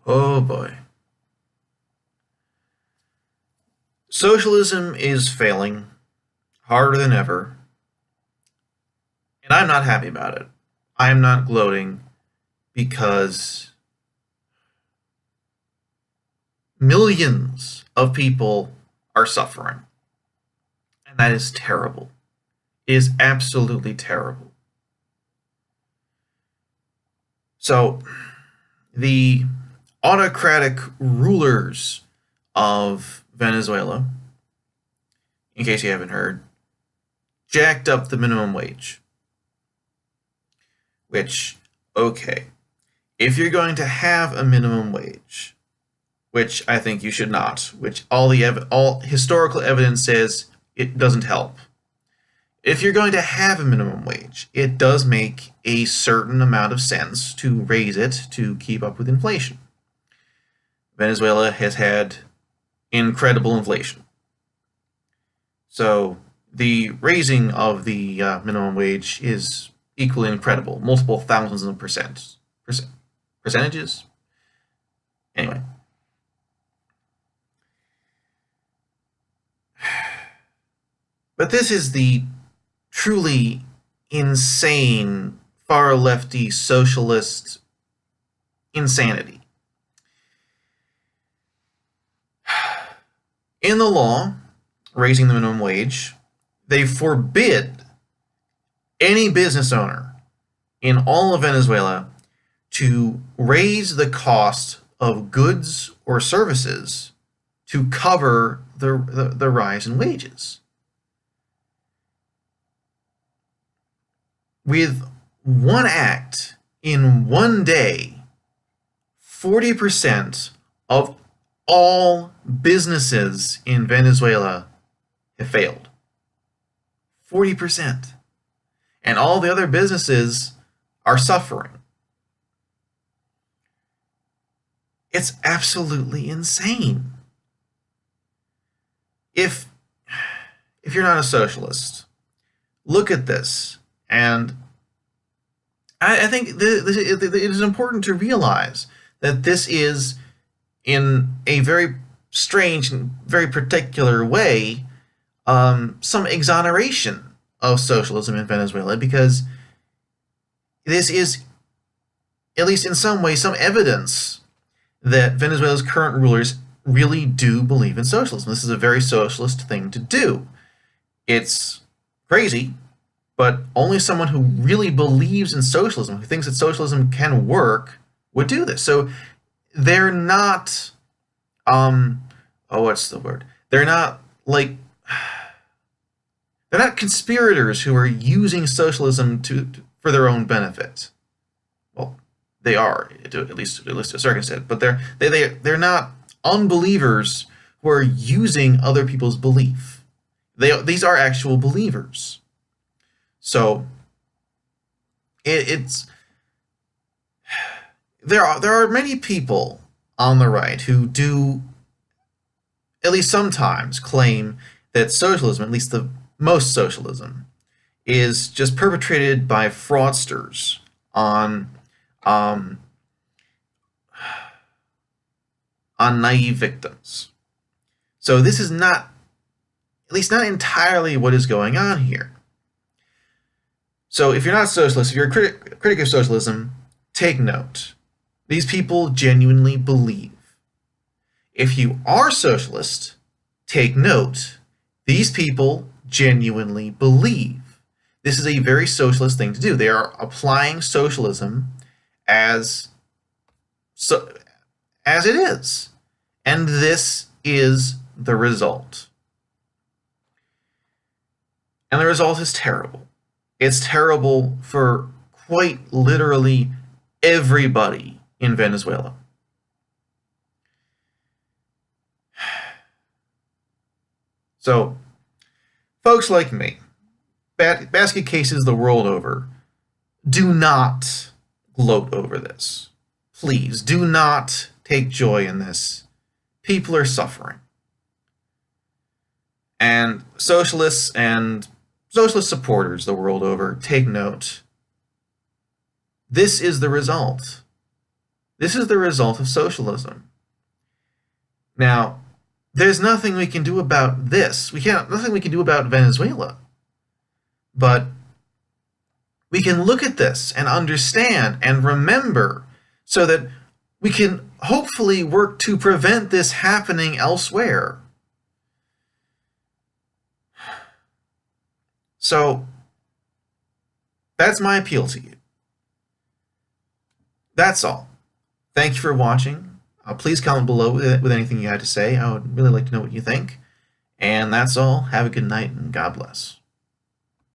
Oh boy. Socialism is failing harder than ever, and I'm not happy about it. I'm not gloating because millions of people are suffering, and that is terrible. It is absolutely terrible. So, the autocratic rulers of Venezuela, in case you haven't heard, jacked up the minimum wage. Which, okay, if you're going to have a minimum wage, which I think you should not, which all historical evidence says it doesn't help. If you're going to have a minimum wage, it does make a certain amount of sense to raise it to keep up with inflation. Venezuela has had incredible inflation. So the raising of the minimum wage is equally incredible, multiple thousands of percentages. Anyway, but this is the truly insane far lefty socialist insanity. In the law, raising the minimum wage, they forbid any business owner in all of Venezuela to raise the cost of goods or services to cover the rise in wages. With one act in one day, 40% of all businesses in Venezuela have failed. 40%. And all the other businesses are suffering. It's absolutely insane. If you're not a socialist, look at this. And I think it is important to realize that this is, in a very strange and very particular way, some exoneration of socialism in Venezuela, because this is, at least in some way, some evidence that Venezuela's current rulers really do believe in socialism. This is a very socialist thing to do. It's crazy, but only someone who really believes in socialism, who thinks that socialism can work, would do this. So they're not, what's the word? They're not they're not conspirators who are using socialism for their own benefit. Well, they are, at least to a certain extent, but they're not unbelievers who are using other people's belief. These are actual believers. So there are many people on the right who do, at least sometimes, claim that socialism, at least the most socialism, is just perpetrated by fraudsters on naive victims. So this is not, at least not entirely, what is going on here. So if you're not a socialist, if you're a critic of socialism, take note. These people genuinely believe. If you are socialist, take note. These people genuinely believe. This is a very socialist thing to do. They are applying socialism as it is. And this is the result. And the result is terrible. It's terrible for quite literally everybody in Venezuela. So, folks like me, basket cases the world over, do not gloat over this. Please, do not take joy in this. People are suffering. And socialists and socialist supporters the world over, take note. This is the result. This is the result of socialism. Now, there's nothing we can do about this. Nothing we can do about Venezuela. But we can look at this and understand and remember so that we can hopefully work to prevent this happening elsewhere. So that's my appeal to you. That's all. Thank you for watching. Please comment below with anything you had to say. I would really like to know what you think. And that's all. Have a good night and God bless.